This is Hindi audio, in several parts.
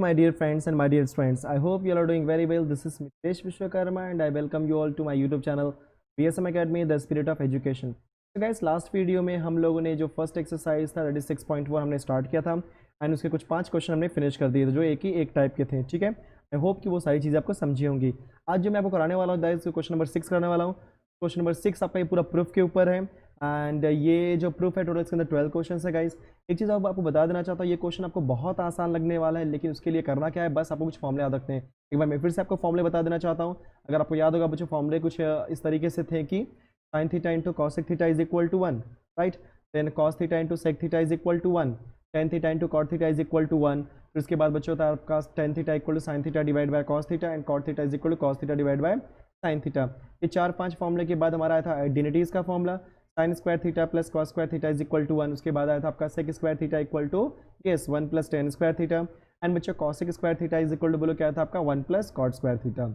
my dear friends and my dear friends. I hope you all are doing very well. This is Mitesh Vishwakarma and I welcome you all to my YouTube channel BSM Academy, The Spirit of Education. So guys, last video में हम लोगों ने जो फर्स्ट एक्सरसाइज था 36.1 हमने स्टार्ट किया था एंड उसके कुछ 5 क्वेश्चन हमने फिनिश कर दिए थे जो एक टाइप के थे। ठीक है, आई होप कि वो सारी चीज़ें आपको समझी होंगी। आज जो मैं आपको कराने वाला हूँ गाइस, क्वेश्चन नंबर 6 कराने वाला हूँ। क्वेश्चन नंबर 6 आपका ये पूरा प्रूफ के ऊपर है एंड ये जो प्रूफ है टोटल इसके अंदर 12 क्वेश्चन है गाइस। एक चीज़ आपको बता देना चाहता हूँ, ये क्वेश्चन आपको बहुत आसान लगने वाला है, लेकिन उसके लिए करना क्या है, बस आपको कुछ फॉर्मूले याद रखते हैं। एक बार मैं फिर से आपको फॉर्मूले बता देना चाहता हूँ। अगर आपको याद होगा बच्चों, फॉर्मूले कुछ इस तरीके से थे कि sin theta into cosec theta is equal to 1, right. Then cos theta into sec theta is equal to 1, tan theta into cot theta is equal to 1। फिर उसके बाद बच्चों होता है आपका tan theta equal to sine theta divide by cos theta and cot theta is equal to cos theta divide by sine theta. ये 4-5 फॉर्मूले के बाद हमारा आया था आइडेंटिटीज का formula, sine square theta plus cos square theta is equal to 1। उसके बाद आया था आपका sec square theta equal to 1 plus tan square theta and बच्चों cosec square theta is equal to बोलो क्या था आपका 1 प्लस कॉट स्क्वायर थीटा।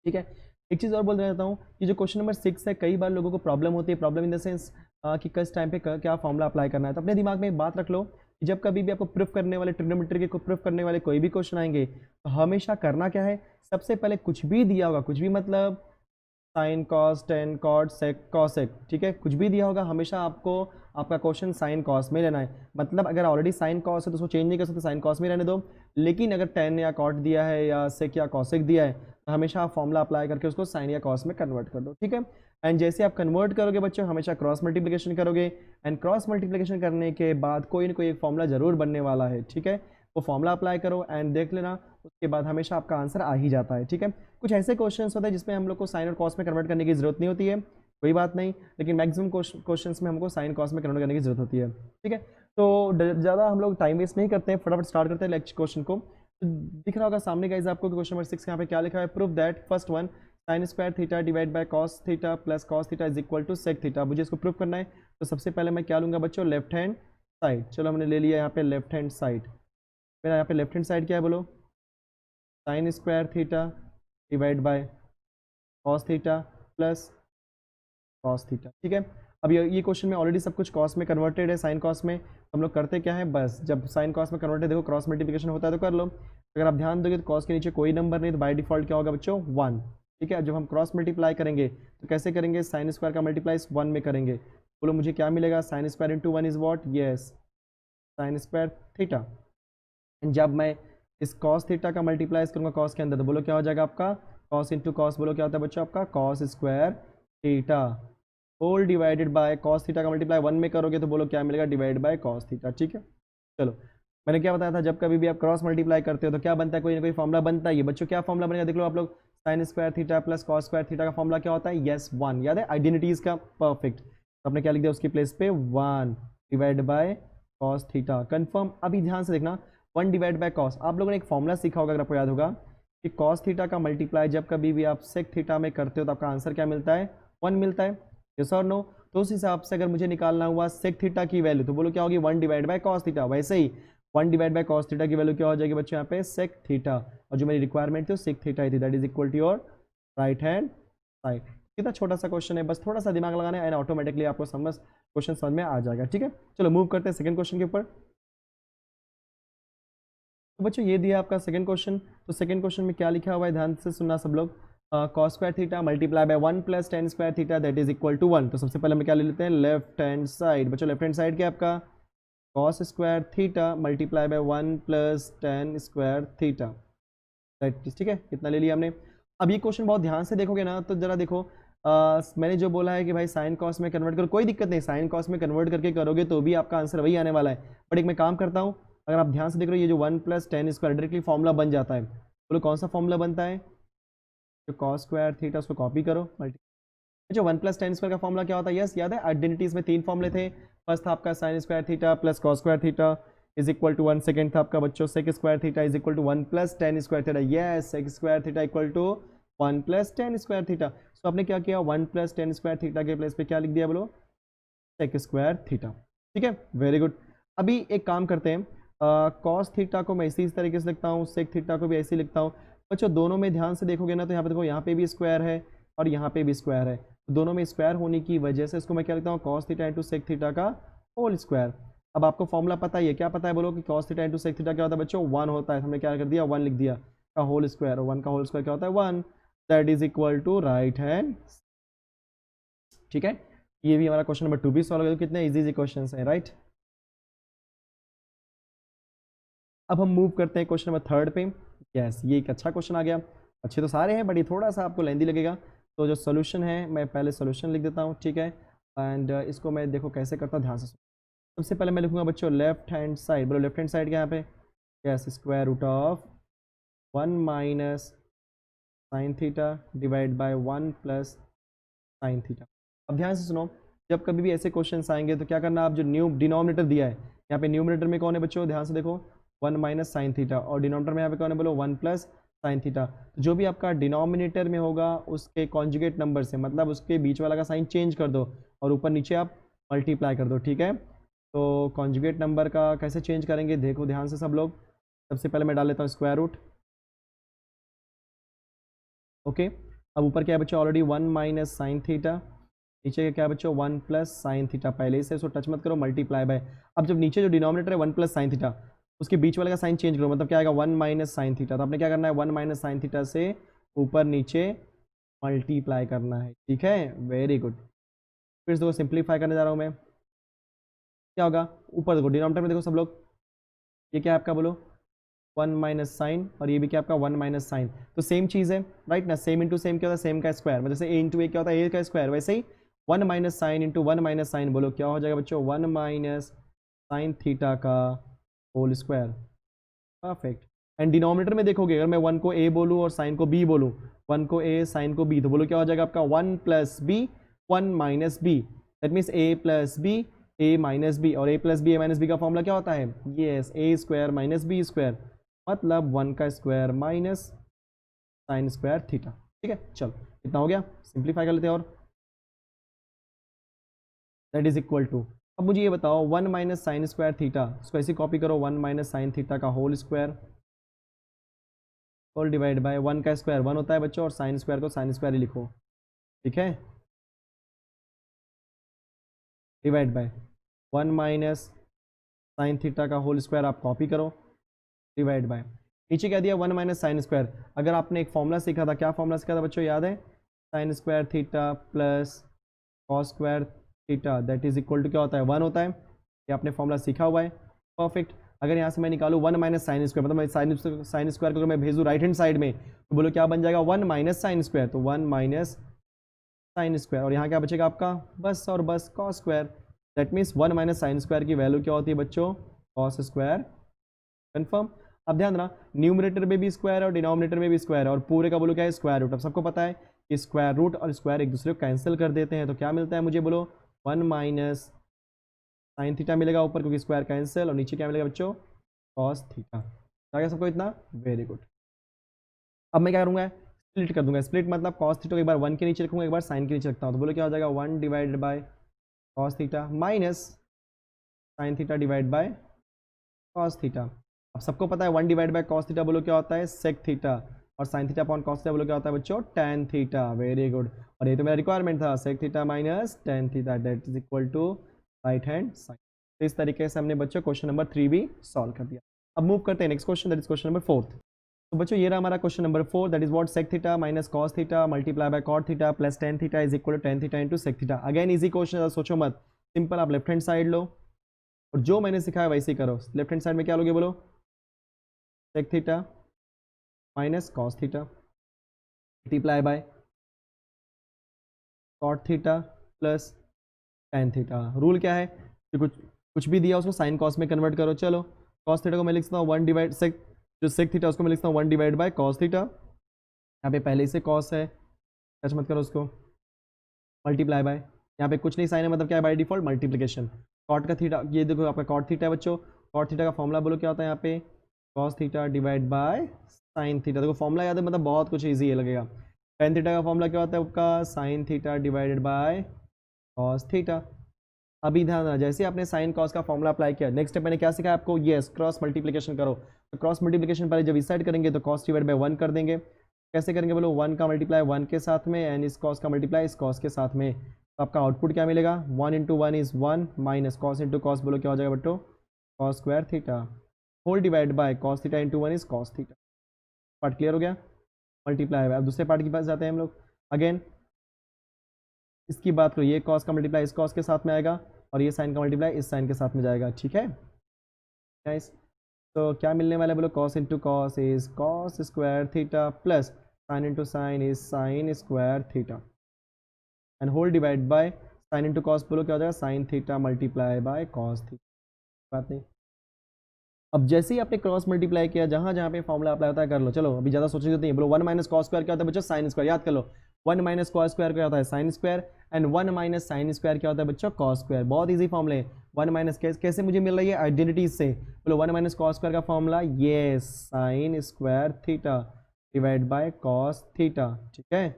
ठीक है, एक चीज़ और बोल देता हूँ कि जो क्वेश्चन नंबर 6 है, कई बार लोगों को प्रॉब्लम होती है, प्रॉब्लम इन द सेंस कि किस टाइम पे क्या फॉर्मूला अप्लाई करना है। तो अपने दिमाग में एक बात रख लो कि जब कभी भी आपको प्रूफ करने वाले ट्रिग्नोमेट्री के प्रूफ करने वाले कोई भी क्वेश्चन आएंगे तो हमेशा करना क्या है, सबसे पहले कुछ भी दिया होगा, कुछ भी मतलब sine cos tan cot sec cosec, ठीक है, कुछ भी दिया होगा हमेशा आपको आपका क्वेश्चन साइन कॉस में लेना है। मतलब अगर ऑलरेडी साइन कॉस है तो उसको चेंज नहीं कर सकते, साइन कॉस में रहने दो। लेकिन अगर टेन या कॉट दिया है या सेक या कॉसेक दिया है तो हमेशा आप फॉर्मूला अप्लाई करके उसको साइन या कॉस में कन्वर्ट कर दो। ठीक है, एंड जैसे आप कन्वर्ट करोगे बच्चों, हमेशा क्रॉस मल्टीप्लिकेशन करोगे एंड क्रॉस मल्टीप्लिकेशन करने के बाद कोई ना कोई एक फॉर्मूला जरूर बनने वाला है। ठीक है, वो फॉर्मूला अप्लाई करो एंड देख लेना, उसके बाद हमेशा आपका आंसर आ ही जाता है। ठीक है, कुछ ऐसे क्वेश्चन्स होते हैं जिसमें हम लोग को साइन और कॉस में कन्वर्ट करने की जरूरत नहीं होती है, कोई बात नहीं, लेकिन मैक्सिमम क्वेश्चंस में हमको साइन कॉस में कन्वर्ट करने की जरूरत होती है। ठीक है, तो ज़्यादा हम लोग टाइम वेस्ट नहीं करते हैं, फटाफट स्टार्ट करते हैं लेक्चर क्वेश्चन को। तो दिख रहा होगा सामने गाइस आपको क्वेश्चन नंबर 6 यहाँ पे क्या लिखा है, proof that first one sine square theta divide by cos theta plus cos theta is equal to sec theta. मुझे इसको प्रूफ करना है, तो सबसे पहले मैं क्या लूँगा बच्चों, लेफ्ट हैंड साइड। चलो हमने ले लिया यहाँ पे लेफ्ट हैंड साइड। मेरा यहाँ पे लेफ्ट हैंड साइड क्या है बोलो, sign square theta divide by cos theta plus cos theta. ठीक है, अब ये क्वेश्चन में ऑलरेडी सब कुछ कॉस में कन्वर्टेड है, साइन कॉस में। हम लोग करते क्या है, बस जब साइन कॉस में कन्वर्टेड देखो क्रॉस मल्टीप्लिकेशन होता है तो कर लो। अगर आप ध्यान दोगे तो कॉस के नीचे कोई नंबर नहीं, तो बाय डिफॉल्ट क्या होगा बच्चों 1। ठीक है, जब हम क्रॉस मल्टीप्लाई करेंगे तो कैसे करेंगे, साइन स्क्वायर का मल्टीप्लाई 1 में करेंगे। बोलो मुझे क्या मिलेगा, sine square into 1 is what, yes sign square theta. जब मैं इस कॉस थीटा का मल्टीप्लाई करूंगा कॉस के अंदर तो बोलो क्या हो जाएगा आपका, कॉस इंटू कॉस बोलो क्या होता है बच्चों आपका cos square theta whole divided by cos theta का मल्टीप्लाई 1 में करोगे तो बोलो क्या मिलेगा, डिवाइड बाय कॉस थीटा। ठीक है, चलो मैंने क्या बताया था, जब कभी भी आप क्रॉस मल्टीप्लाई करते हो तो क्या बनता है, कोई ना कोई फॉर्मूला बनता है। ये बच्चों क्या फॉर्मूला बनेगा देख लो आप लोग, sign square theta plus cos square theta का फॉर्मूला क्या होता है, यस 1, याद है आइडेंटिटीज का, परफेक्ट। तो आपने क्या लिख दिया उसकी प्लेस पे 1 divide by cos theta, confirm. अभी ध्यान से देखना, 1 डिवाइड बाय कॉस, आप लोगों ने एक फॉर्मूला सीखा होगा अगर आपको याद होगा कि कॉस थीटा का मल्टीप्लाई जब कभी भी आप सेक थीटा में करते हो तो आपका आंसर क्या मिलता है, 1 मिलता है, यस और नो। तो उस हिसाब से अगर मुझे निकालना हुआ सेक थीटा की वैल्यू तो बोलो क्या होगी, 1 डिवाइड बाय कॉस थीटा। वैसे ही 1 डिवाइड बाय कॉस थीटा की वैल्यू क्या हो जाएगी बच्चों यहाँ पे, सेक थीटा, और जो मेरी रिक्वायरमेंट थी वो सेक थीटा ही थी, that is equal to your right hand side. कितना छोटा सा क्वेश्चन है, बस थोड़ा सा दिमाग लगाना है एंड ऑटोमेटिकली आपको क्वेश्चन समझ में आ जाएगा। ठीक है, चलो मूव करते हैं सेकंड क्वेश्चन के ऊपर। तो बच्चों ये दिया आपका सेकंड क्वेश्चन, तो सेकंड क्वेश्चन में क्या लिखा हुआ है, ध्यान से सुनना सब लोग। Cos square theta multiply by 1 plus tan square theta that is equal to 1। तो सबसे पहले हम क्या ले लेते हैं, लेफ्ट हैंड साइड। बच्चों लेफ्ट हैंड साइड क्या आपका, cos square theta multiply by 1 plus tan square theta, ठीक है, कितना ले लिया हमने। अब ये क्वेश्चन बहुत ध्यान से देखोगे ना तो जरा देखो, मैंने जो बोला है कि भाई साइन कॉस में कन्वर्ट करो, कोई दिक्कत नहीं, साइन कॉस में कन्वर्ट करके करोगे तो भी आपका आंसर वही आने वाला है। बट एक मैं काम करता हूँ, अगर आप ध्यान से देख रहे हो ये जो 1 plus tan square directly formula बन जाता है, बोलो कौन सा फॉर्मूला बनता है, जो कॉस स्क्वायर थीटा उसको कॉपी करो, जो 1 प्लस टेन स्क्वायर का फॉर्मूला क्या होता है, यस याद है, आइडेंटिटीज में 3 फॉर्मूले थे। फर्स्ट था आपका sine square theta plus cos square theta is equal to 1, second था आपका बच्चों sec square theta is equal to 1 plus tan square theta, yes sec square theta equal to 1 plus tan square theta. So आपने क्या किया, 1 प्लस टेन स्क्वायर थीटा के प्लेस पे क्या लिख दिया बोलो, सेक स्क्वायर थीटा। ठीक है, वेरी गुड। अभी एक काम करते हैं, कॉस थीटा को मैं इस तरीके से लिखता हूँ, सेक थीटा को भी ऐसे ही लिखता हूँ। बच्चों दोनों में ध्यान से देखोगे ना तो यहाँ पे देखो, यहाँ पे भी स्क्वायर है और यहाँ पे भी स्क्वायर है, दोनों में स्क्वायर होने की वजह से इसको मैं क्या लिखता हूँ, cos theta into sec theta का होल स्क्वायर। अब आपको फॉर्मूला पता ही है, क्या पता है बोलो कि cos theta into sec theta क्या होता है बच्चों, 1 होता है। हमने क्या कर दिया, 1 लिख दिया, का होल स्क्वायर, और 1 का होल स्क्वायर क्या होता है 1, that is equal to right hand. ठीक है, ये भी हमारा क्वेश्चन नंबर 2 भी सॉल्व हो गया। कितने इजी क्वेश्चन है, राइट। अब हम मूव करते हैं क्वेश्चन नंबर 3 पे। यस, ये एक अच्छा क्वेश्चन आ गया। अच्छे तो सारे हैं बट ये थोड़ा सा आपको लेंदी लगेगा, तो जो सोल्यूशन है मैं पहले सोल्यूशन लिख देता हूँ, ठीक है। एंड इसको मैं देखो कैसे करता हूँ, ध्यान से। सबसे पहले मैं लिखूंगा बच्चों लेफ्ट हैंड साइड, बोलो लेफ्ट हैंड साइड क्या यहाँ पे, yes, square root of 1 minus sine theta divide by 1 plus sine theta. अब ध्यान से सुनो, जब कभी भी ऐसे क्वेश्चन आएंगे तो क्या करना, आप जो न्यू डिनोमिनेटर दिया है, यहाँ पे न्यूमिनेटर में कौन है बच्चों, ध्यान से देखो 1 माइनस साइन थीटा, और डिनोमिनेटर में यहाँ पे कौन है बोलो 1 प्लस साइन थीटा। तो जो भी आपका डिनोमिनेटर में होगा उसके कॉन्जुगेट नंबर से, मतलब उसके बीच वाला का साइन चेंज कर दो और ऊपर नीचे आप मल्टीप्लाई कर दो, ठीक है। तो कॉन्जुगेट नंबर का कैसे चेंज करेंगे, देखो ध्यान से सब लोग। सबसे पहले मैं डाल लेता हूँ स्क्वायर रूट, ओके। अब ऊपर क्या है बच्चों, ऑलरेडी 1 माइनस साइन थीटा, नीचे का क्या है बच्चों 1 प्लस साइन थीटा, पहले से इसको टच मत करो, मल्टीप्लाई बाय। अब जब नीचे जो डिनोमिनेटर है 1 प्लस साइन थीटा, उसके बीच वाले का साइन चेंज करो, मतलब क्या आएगा 1 माइनस साइन थीटा। तो आपने क्या करना है 1 माइनस साइन थीटा से ऊपर नीचे मल्टीप्लाई करना है, ठीक है, वेरी गुड। फिर इसको सिंप्लीफाई करने जा रहा हूँ मैं, क्या होगा, ऊपर देखो डिनोमिनेटर में देखो सब लोग, ये क्या है आपका बोलो 1 माइनस साइन, और ये भी क्या आपका 1 माइनस साइन, तो सेम चीज़ है, राइट ना। सेम इंटू सेम क्या होता है, सेम का स्क्वायर, मतलब जैसे ए इंटू ए क्या होता है ए का स्क्वायर, वैसे ही 1 minus sine into 1 minus sine, बोलो क्या हो जाएगा बच्चों 1 माइनस साइन थीटा का whole square, perfect. And denominator में देखोगे, अगर मैं 1 को ए बोलूँ और साइन को बी बोलूँ, 1 को ए साइन को बी, तो बोलो क्या हो जाएगा आपका 1 plus B 1 minus B, that means A plus B A minus B, और A plus B A minus B का फॉर्मूला क्या होता है, yes, A square minus B square, मतलब 1 का square minus sine square theta, ठीक है। चलो इतना हो गया, सिंप्लीफाई कर लेते हैं, और दैट इज इक्वल टू, अब मुझे ये बताओ 1 माइनस साइन स्क्वायर थीटा, उसको ऐसे कॉपी करो, 1 माइनस साइन थीटा का whole square, whole divide by 1 का स्क्वायर 1 होता है बच्चों, और साइन स्क्वायर को साइन स्क्वायर ही लिखो, ठीक है, divide by 1 minus sine theta का होल स्क्वायर आप कॉपी करो, डिवाइड बाय नीचे क्या दिया 1 माइनस साइन स्क्वायर। अगर आपने एक फॉर्मूला सीखा था, क्या फॉर्मूला सीखा था बच्चों, याद है, sine square theta plus cos square theta that is equal to क्या होता है 1 होता है, ये आपने फॉर्मूला सीखा हुआ है, परफेक्ट। अगर यहाँ से मैं निकालूँ 1 माइनस साइन स्क्वायर, मतलब मैं साइन स्क्वायर को अगर मैं भेजूँ राइट हैंड साइड में, तो बोलो क्या बन जाएगा 1 माइनस साइन स्क्वायर, तो 1 माइनस साइन स्क्वायर, और यहाँ क्या बचेगा आपका बस और बस cos square, that means 1 minus sine square की वैल्यू क्या होती है बच्चों, कॉस स्क्वायर, कन्फर्म। अब ध्यान देना, न्यूमरेटर में भी स्क्वायर है और डिनोमिनेटर में भी स्क्वायर है, और पूरे का बोलो क्या है स्क्वायर रूट। अब सबको पता है कि स्क्वायर रूट और स्क्वायर एक दूसरे को कैंसिल कर देते हैं, तो क्या मिलता है मुझे बोलो 1 माइनस साइन थीटा मिलेगा ऊपर, क्योंकि स्क्वायर कैंसिल, और नीचे क्या मिलेगा बच्चों कॉस थीटा। आ गया सबको इतना, वेरी गुड। अब मैं क्या करूँगा, स्प्लिट कर दूंगा, स्प्लिट मतलब कॉस थीटा को एक बार 1 के नीचे रखूंगा, एक बार साइन के नीचे रखता हूँ, तो बोलो क्या हो जाएगा 1 divided by cos theta minus sine theta divide by cos theta. अब सबको पता है 1 डिवाइड बाय कॉस थीटा बोलो क्या होता है सेक थीटा, और sine theta upon cos theta बोलो क्या होता है बच्चों टैन थीटा, वेरी गुड। और ये तो मेरा रिक्वायरमेंट था, sec theta minus tan theta that is equal to right hand sign. तो इस तरीके से हमने बच्चों क्वेश्चन नंबर 3 भी सॉल्व कर दिया। अब मूव करते हैं next question, that is question number 4। तो बच्चों ये रहा हमारा question number 4, that is what sec theta minus cos theta multiply by cot theta plus tan theta is equal to tan theta into sec theta. Again easy question, सोचो मत, सिंपल, आप लेफ्ट हैंड साइड लो और जो मैंने सिखाया वैसे ही करो। लेफ्ट हैंड साइड में क्या लोगे बोलो sec theta minus cos theta multiply by cot theta plus tan theta. Rule क्या है कि कुछ भी दिया उसको साइन कॉस में कन्वर्ट करो। चलो कॉस थीटा को मैं लिखता हूँ 1 डिवाइड सेक, जो सेक थीटा उसको मैं लिखता हूँ 1 डिवाइड बाय कॉस थीटा, यहाँ पे पहले से कॉस है, टच मत करो उसको, मल्टीप्लाई बाय, यहाँ पे कुछ नहीं साइन है मतलब क्या है बाय डिफॉल्ट मल्टीप्लिकेशन। कॉट का थीटा, ये देखो आपका कॉट थीटा है बच्चों, कॉट थीटा का फॉर्मूला बोलो क्या होता है यहाँ पे cos theta divide by sine theta. देखो फॉर्मूला याद है, मतलब बहुत कुछ ईजी है लगेगा। टेन थीटा का फॉर्मूला क्या होता है आपका sine theta divided by cos theta. अभी ध्यान रखना, जैसे आपने साइन कॉस का फॉर्मूला अप्लाई किया, नेक्स्ट स्टेप मैंने क्या सिखाया आपको, यस क्रॉस मल्टीप्लिकेशन करो। तो क्रॉस मल्टीप्लिकेशन पहले जब इस साइड करेंगे तो कॉस डिवाइड बाय 1 कर देंगे। कैसे करेंगे बोलो 1 का मल्टीप्लाई 1 के साथ में एंड इस कॉस का मल्टीप्लाई इस कॉस के साथ में, तो आपका आउटपुट क्या मिलेगा 1 into 1 is 1 minus cos into cos बोलो क्या हो जाएगा बट्टो cos square theta whole divide by cos theta into 1 is cos theta. Part clear हो गया। मल्टीप्लाई बाय, अब दूसरे पार्ट के पास जाते हैं हम लोग। अगेन इसकी बात करो, ये कॉस का मल्टीप्लाई इस कॉस के साथ में आएगा और ये साइन का मल्टीप्लाई इस साइन के साथ में जाएगा। ठीक है गाइस, तो क्या मिलने वाला है बोलो, cos into cos is cos square theta plus sine into sine is sine square theta and whole divide by sine into cos बोलो क्या हो जाएगा, sine theta multiply by cos theta. बात नहीं। अब जैसे ही आपने क्रॉस मल्टीप्लाई किया, जहां जहां पे फॉर्मूला अप्लाई होता है कर लो। चलो अभी ज़्यादा सोचने की नहीं, बोलो 1 माइनस कॉस स्क्वायर क्या होता है बच्चों, साइन स्क्वायर। याद कर लो 1 माइनस कॉस स्क्वायर क्या होता है, sine square and 1 minus sine square क्या होता है बच्चों, कॉस स्क्वायर। बहुत ईजी फॉर्मूले। 1 माइनस कैसे मुझे मिल रही है, आइडेंटिटी से। बोलो 1 माइनस कॉस स्क्वायर का फॉर्मूला ये sine square theta divide by cos theta. ठीक है,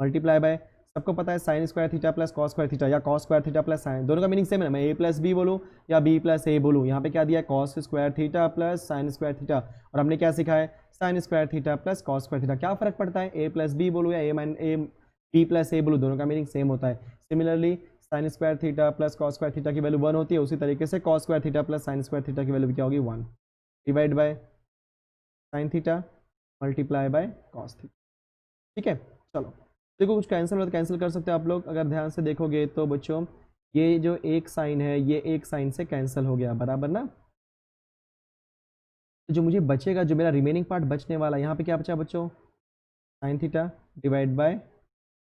मल्टीप्लाई बाय, सबको पता है sine square theta plus cos square theta या cos square theta plus sine, दोनों का मीनिंग सेम है। मैं ए प्लस बी बोलूँ या बी प्लस ए बोलूँ, यहाँ पे क्या दिया है, cos square theta plus sign square theta. और हमने क्या सीखा है, sine square theta plus cos square theta. क्या फर्क पड़ता है, ए प्लस बी बोलूँ या ए बी प्लस ए बोलूँ, दोनों का मीनिंग सेम होता है। Similarly sign square theta plus cos square theta की वैल्यू 1 होती है, उसी तरीके से cos square theta plus sign square theta की वैल्यू क्या होगी, 1 divide by sine theta multiply by cos theta. ठीक है, चलो देखो कुछ कैंसिल हो तो कैंसिल कर सकते हो आप लोग। अगर ध्यान से देखोगे तो बच्चों ये जो एक साइन है ये एक साइन से कैंसिल हो गया, बराबर ना। जो मुझे बचेगा, जो मेरा रिमेनिंग पार्ट बचने वाला, यहाँ पे क्या बचा बच्चों, sign theta divide by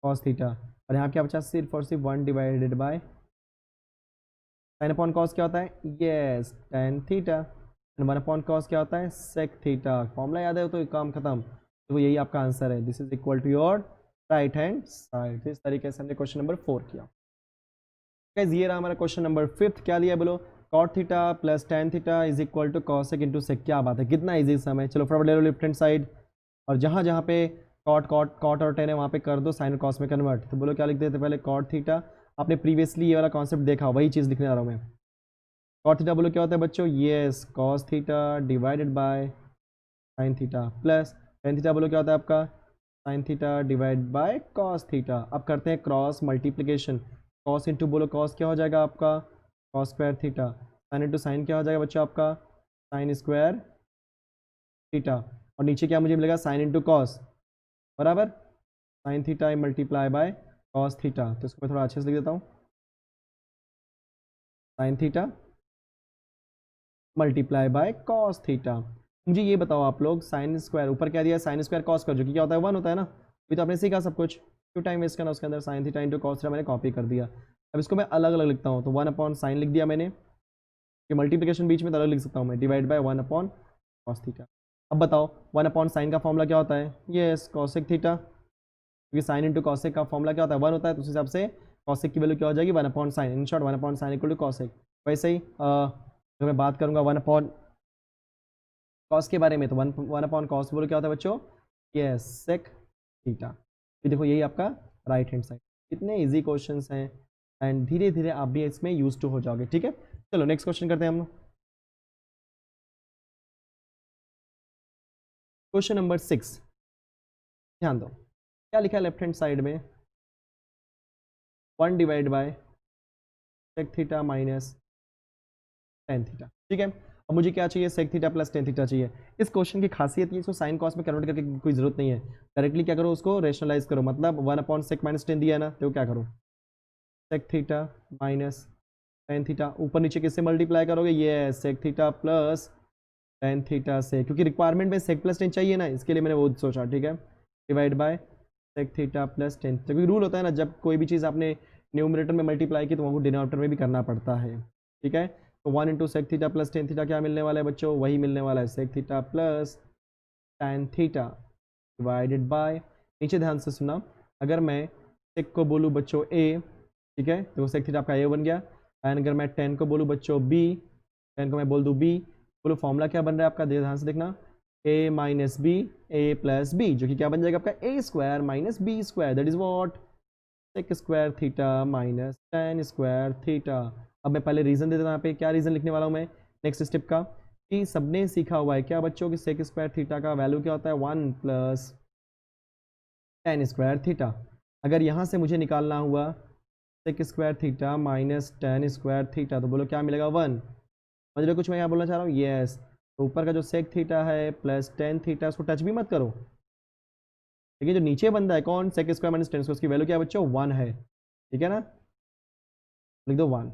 cos theta. और यहाँ क्या बचा, सिर्फ और सिर्फ 1 divided by sine upon cos क्या होता है, yes tan theta and 1 upon cos क्या होता है, सेक थीटा। फॉर्मूला याद है तो काम खत्म। तो यही आपका आंसर है, this is equal to your right hand side. इस तरीके से हमने क्वेश्चन नंबर 4 किया। गाइस ये रहा हमारा क्वेश्चन नंबर 5। क्या लिया बोलो, cot theta plus ten theta is equal to cosec into sec. क्या बात है, कितना इजी सम है। चलो फटाफट ले लो लेफ्ट हैंड साइड और जहाँ जहाँ पे कॉट कॉट कॉट और टेन है वहाँ पे कर दो साइन कॉस में कन्वर्ट। तो बोलो क्या लिख देते पहले, कॉट थीटा। आपने प्रीवियसली ये वाला कॉन्सेप्ट देखा, वही चीज़ लिखने जा रहा हूँ मैं। कॉट थीटा बोलो क्या होता है बच्चों, yes cos theta divided bye sine theta plus tan theta बोलो क्या होता है आपका, sign theta divide by cos theta. अब करते हैं क्रॉस मल्टीप्लिकेशन। कॉस इंटू बोलो कॉस क्या हो जाएगा आपका, cos square theta. Sign into sign क्या हो जाएगा बच्चों आपका, साइन स्क्वायर थीटा। और नीचे क्या मुझे मिलेगा, साइन इंटू कॉस बराबर sign theta multiply by cos theta. तो इसको मैं थोड़ा अच्छे से लिख देता हूँ, sign theta multiply by cos theta. मुझे ये बताओ आप लोग, साइन स्क्वायर ऊपर क्या दिया है, साइन स्क्वायर कॉस स्क्वायर, जो कि क्या होता है 1 होता है ना। अभी तो आपने सीखा सब कुछ, क्यों टाइम वेस्ट करना उसके अंदर। Sine theta into cos theta मैंने कॉपी कर दिया। अब इसको मैं अलग अलग लिखता हूँ, तो 1 अपॉन साइन लिख दिया मैंने, ये मल्टीप्लिकेशन बीच में तो अलग लिख सकता हूँ मैं, divide by 1 upon cos theta. अब बताओ 1 अपॉन साइन का फॉर्मूला क्या होता है, ये कॉसेक थीटा, क्योंकि साइन इंटू कॉसेक का फॉर्मूला क्या होता है, 1 होता है। तो उस हिसाब से कॉसेक की वैल्यू क्या हो जाएगी, 1 upon sine. In short 1 upon sine equal to cosec. वैसे ही अगर मैं बात करूँगा 1 अपॉन कॉस के बारे में, तो 1 अपॉन कॉस बोलो क्या होता है बच्चों, ये सेक थीटा। ये देखो यही आपका राइट हैंड साइड। कितने इजी क्वेश्चंस हैं एंड धीरे धीरे आप भी इसमें यूज टू हो जाओगे। ठीक है, चलो नेक्स्ट क्वेश्चन करते हैं हम लोग। क्वेश्चन नंबर 6, ध्यान दो क्या लिखा है लेफ्ट हैंड साइड में, 1 divide by sec theta minus tan theta. ठीक है, अब मुझे क्या चाहिए, sec theta plus ten theta चाहिए। इस क्वेश्चन की खासियत ये, इसको साइन कॉस में कन्वर्ट करके कोई जरूरत नहीं है, डायरेक्टली क्या करो उसको रेशनलाइज करो। मतलब 1 अपॉन सेक माइनस टेन दिया है ना, तो क्या करो, sec theta minus tan theta, ऊपर नीचे किससे मल्टीप्लाई करोगे, ये sec theta plus ten theta से, क्योंकि रिक्वायरमेंट में सेक प्लस टेन चाहिए ना, इसके लिए मैंने वो सोचा। ठीक है, divide by sec theta plus tan, क्योंकि रूल होता है ना, जब कोई भी चीज़ आपने न्यूमरेटर में मल्टीप्लाई की तो वो डिनोमिनेटर में भी करना पड़ता है। ठीक है, तो 1 into sec theta plus ten theta क्या मिलने वाला है बच्चों, वही मिलने वाला है, सेक theta plus tan theta divided by, नीचे ध्यान से सुनना, अगर मैं सेक को बोलूँ बच्चों ए, ठीक है, तो सेक थीटा आपका ए बन गया। एंड अगर मैं टेन को बोलूँ बच्चों बी, टेन को मैं बोल दूँ बी, बोलो फॉर्मूला क्या बन रहा है आपका, ध्यान से देखना, A minus B A plus B, जो कि क्या बन जाएगा आपका A square minus B square, that is what sec square theta minus tan square theta. अब मैं पहले रीजन दे देता हूँ, यहाँ पे क्या रीजन लिखने वाला हूँ मैं नेक्स्ट स्टेप का, कि सबने सीखा हुआ है क्या बच्चों की सेक स्क्वायर थीटा का वैल्यू क्या होता है, 1 प्लस टेन स्क्वायर थीटा। अगर यहाँ से मुझे निकालना हुआ sec square theta minus tan square theta, तो बोलो क्या मिलेगा, 1। समझ रहे हो कुछ मैं यहाँ बोलना चाह रहा हूँ? यस। तो ऊपर का जो सेक थीटा है प्लस टेन थीटा, उसको टच भी मत करो। ठीक है, जो नीचे बंदा है कौन, sec square minus tan square, उसकी वैल्यू क्या है बच्चों? 1 है। ठीक है ना, लिख दो 1।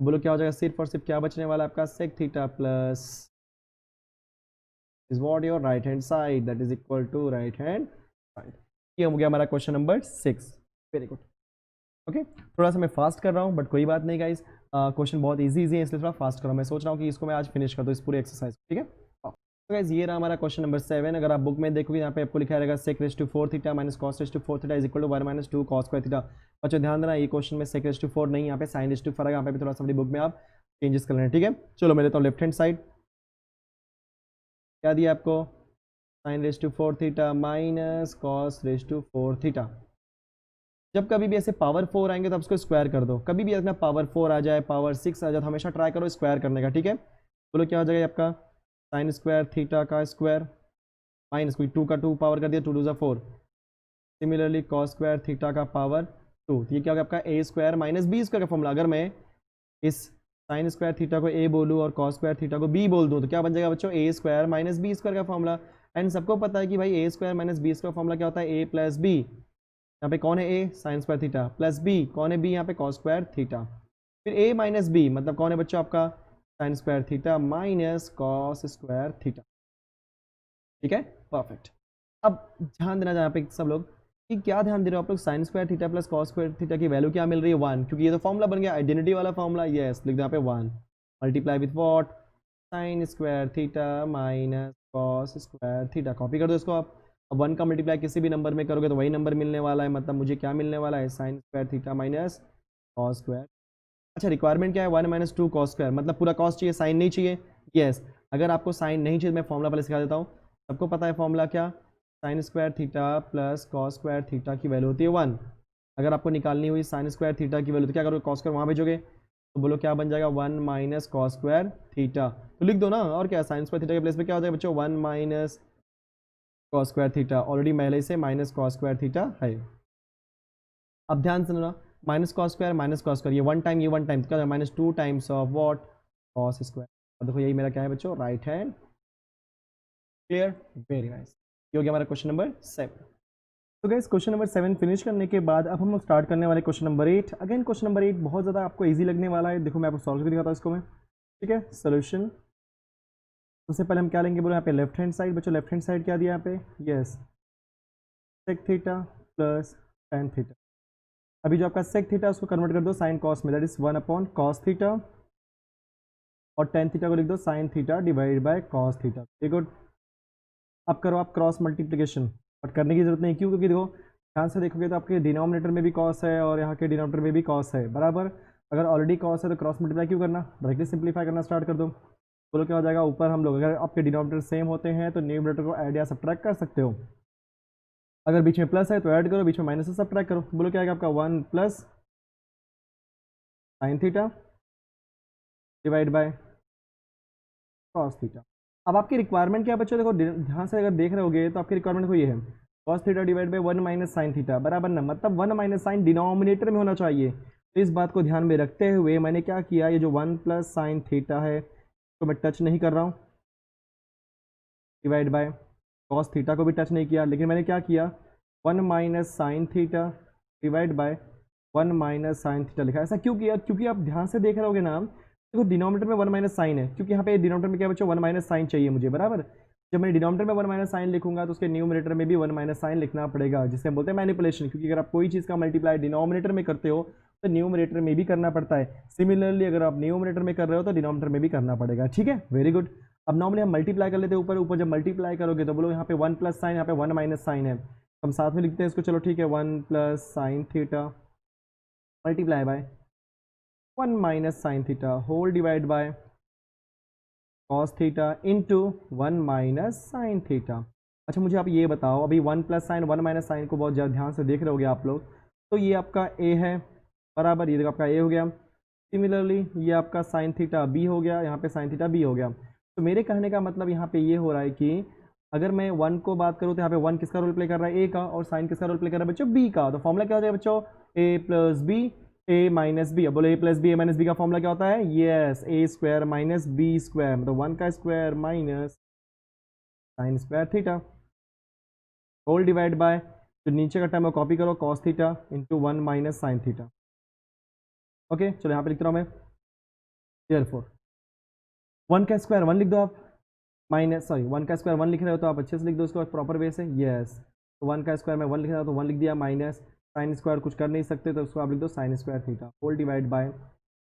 बोलो क्या हो जाएगा, सिर्फ और सिर्फ क्या बचने वाला है आपका, sec theta plus is what your right hand side, that is equal to right hand side. ये हो गया हमारा question number 6। Very good. Okay, थोड़ा सा मैं फास्ट कर रहा हूँ बट कोई बात नहीं गाइस, क्वेश्चन बहुत इजी है इसलिए थोड़ा फास्ट कर रहा हूँ। मैं सोच रहा हूँ कि इसको मैं आज फिनिश कर दूँ, इस पूरे एक्सरसाइज। ठीक है, तो गाइस ये रहा हमारा क्वेश्चन नंबर 7। अगर आप बुक में देखोगे यहाँ पे आपको लिखा रहेगा sec raise to 4 theta minus cos raise to 4 theta is equal to 1 minus 2 cos square theta. बच्चों ध्यान देना, ये क्वेश्चन में सेक रेस टू 4 नहीं, यहाँ पे साइन रेस टू 4 है। यहाँ पे भी थोड़ा सा अपनी बुक में आप चेंजेस कर लेना। ठीक है, चलो मैं लेता हूँ लेफ्ट हैंड साइड। क्या दिया आपको, sine raise to 4 theta minus cos raise to 4 theta. जब कभी भी ऐसे पावर 4 आएंगे तो आप उसको स्क्वायर कर दो। कभी भी अपना पावर 4 आ जाए, पावर 6 आ जाए, तो हमेशा ट्राई करो स्क्वायर करने का। ठीक है, बोलो क्या हो जाएगा आपका, साइन स्क्वायर थीटा का स्क्वायर माइनस कोई 2 का 2 पावर कर दिया, 2 2 4। सिमिलरली कॉस स्क्वायर थीटा का पावर 2, तो ये क्या होगा आपका A square minus B square का फॉर्मूला। अगर मैं इस साइन स्क्वायर थीटा को ए बोलूँ और कॉस स्क्वायर थीटा को बी बोल दूँ तो क्या बन जाएगा बच्चों, A square minus B square का फॉर्मूला। एंड सबको पता है कि भाई A square minus B square formula क्या होता है, ए प्लस बी। यहाँ पे कौन है A, sine square theta, plus B कौन है, बी यहाँ पे कॉस स्क्वायर थीटा। फिर ए माइनस बी मतलब कौन है बच्चों आपका, sine square theta minus cos square theta. ठीक है, परफेक्ट। अब ध्यान देना यहाँ पे सब लोग कि क्या ध्यान दे रहे हो आप लोग, sign square theta plus cos square theta की वैल्यू क्या मिल रही है, 1, क्योंकि ये तो फॉर्मूला बन गया आइडेंटिटी वाला फॉर्मूला। यस, लिख दो यहाँ पे 1 multiply with what, sign square theta minus cos square theta. Copy कर दो इसको आप। अब 1 का मल्टीप्लाई किसी भी नंबर में करोगे तो वही नंबर मिलने वाला है, मतलब मुझे क्या मिलने वाला है, sine square theta minus cos square. अच्छा, रिक्वायरमेंट क्या है, 1 माइनस 2 कॉस स्क्वायर, मतलब पूरा कॉस चाहिए, साइन नहीं चाहिए। यस, अगर आपको साइन नहीं चाहिए मैं फॉर्मूला पहले सिखा देता हूँ। सबको पता है फॉर्मूला क्या, sign square theta plus cos square theta की वैल्यू होती है 1। अगर आपको निकालनी हुई साइन स्क्वायर थीटा की वैल्यू तो क्या करोगे, कॉस स्क्वायर वहाँ भेजोगे, तो बोलो क्या बन जाएगा, 1 माइनस कॉस स्क्वायर थीटा। तो लिख दो ना, और क्या, साइन स्क्वायर थीटा के प्लेस पे क्या हो जाएगा बच्चों, 1 minus cos square theta. Already पहले से माइनस कॉस स्क्वायर थीटा है। अब ध्यान से सुनना, माइनस कॉस स्क्वायर, ये 1 टाइम, ये 1 टाइम, तो क्या minus 2 times of what, cos square. और देखो यही मेरा क्या है बच्चों, right hand. Clear, very nice. ये हो गया हमारा क्वेश्चन नंबर 7। तो गाइस क्वेश्चन नंबर 7 फिनिश करने के बाद अब हम लोग स्टार्ट करने वाले question number 8। Again question number 8 बहुत ज़्यादा आपको इजी लगने वाला है। देखो मैं आपको सॉल्व करके दिखाता हूँ इसको मैं। ठीक है, सोल्यूशन। सबसे पहले हम क्या लेंगे, बोलो यहाँ पे लेफ्ट हैंड साइड। बच्चों लेफ्ट हैंड साइड क्या दिया यहाँ पे, yes, sec theta plus ten theta. अभी जो आपका सेक थीटा उसको कन्वर्ट कर दो साइन कॉस में, that is 1 upon cos theta, और टेन थीटा को लिख दो sine theta divide by cos theta. Very good. अब करो आप क्रॉस मल्टीप्लिकेशन, बट करने की जरूरत नहीं, क्यों, क्योंकि देखो ध्यान से देखोगे तो आपके डिनोमिनेटर में भी कॉस है और यहाँ के डिनोमिनेटर में भी कॉस है, बराबर। अगर ऑलरेडी कॉस है तो क्रॉस मल्टीप्लाई क्यों करना, डायरेक्टली सिंप्लीफाई करना स्टार्ट कर दो। बोलो क्या हो जाएगा, ऊपर हम लोग अगर आपके डिनोमिनेटर सेम होते हैं तो न्यूमरेटर को ऐड या सब्ट्रैक्ट कर सकते हो। अगर बीच में प्लस है तो ऐड करो, बीच में माइनस से सब्ट्रैक्ट करो। बोलो क्या आएगा आपका, 1 plus sine theta divide by cos theta. अब आपकी रिक्वायरमेंट क्या है बच्चों, देखो ध्यान से अगर देख रहे होगे तो आपकी रिक्वायरमेंट को ये है, cos theta divide by 1 minus sine theta, बराबर ना, मतलब 1 माइनस साइन डिनोमिनेटर में होना चाहिए। तो इस बात को ध्यान में रखते हुए मैंने क्या किया, ये जो 1 प्लस साइन थीटा है तो मैं टच नहीं कर रहा हूँ, डिवाइड बाय कॉस थीटा को भी टच नहीं किया, लेकिन मैंने क्या किया, 1 minus sine theta divide by 1 minus sine theta लिखा। ऐसा क्यों किया, क्योंकि आप ध्यान से देख रहे होगे ना, देखो डिनोमिनेटर में 1 माइनस साइन है, क्योंकि यहाँ पे डिनोमिनेटर में क्या बच्चों 1 माइनस साइन चाहिए मुझे, बराबर। जब मैं डिनोमिनेटर में 1 माइनस साइन लिखूंगा तो उसके न्यूमरेटर में भी 1 माइनस साइन लिखना पड़ेगा, जिसे हम बोलते हैं मैनिपुलेशन। क्योंकि अगर आप कोई चीज़ का मल्टीप्लाई डिनोमिनेटर में करते हो तो न्यूमरेटर में भी करना पड़ता है। सिमिलरली अगर आप न्यूमरेटर में कर रहे हो तो डिनोमिनेटर में भी करना पड़ेगा। ठीक है, वेरी गुड। अब नॉर्मली हम मल्टीप्लाई कर लेते हैं ऊपर ऊपर, जब मल्टीप्लाई करोगे तो बोलो यहाँ पे 1 प्लस साइन, यहाँ पे 1 माइनस साइन है, हम साथ में लिखते हैं इसको, चलो ठीक है, 1 plus sine theta multiply by 1 minus sine theta whole divide by cos theta into 1 minus sine theta. अच्छा मुझे आप ये बताओ, अभी 1 प्लस साइन 1 माइनस साइन को बहुत ज़्यादा ध्यान से देख रहे होगे आप लोग, तो ये आपका ए है, बराबर, ये देखो आपका ए हो गया। सिमिलरली ये आपका साइन थीटा बी हो गया, यहाँ पे साइन थीटा बी हो गया। तो मेरे कहने का मतलब यहाँ पे ये हो रहा है कि अगर मैं 1 को बात करूँ तो यहाँ पे 1 किसका रोल प्ले कर रहा है, ए का, और साइन किसका रोल प्ले कर रहा है बच्चों, बी का। तो फॉर्मूला क्या हो जाएगा बच्चों, A plus B A minus B. अब बोलो A plus B, A minus B का फॉर्मूला क्या होता है? Yes, A square minus B square, मतलब 1 का square minus sine square theta whole divide by, जो नीचे का टर्म है कॉपी करो, cos theta into 1 minus sine theta. Okay, चलो यहाँ पे लिख रहा हूँ मैं, देयरफॉर 1 का स्क्वायर 1 लिख दो आप, माइनस सॉरी 1 का स्क्वायर 1 लिख रहे हो तो आप अच्छे से लिख दो उसको प्रॉपर वे से। यस, तो 1 का स्क्वायर मैं 1 लिख रहा हूँ तो 1 लिख दिया, माइनस साइन स्क्वायर कुछ कर नहीं सकते तो उसको आप लिख दो sine square theta whole divide by,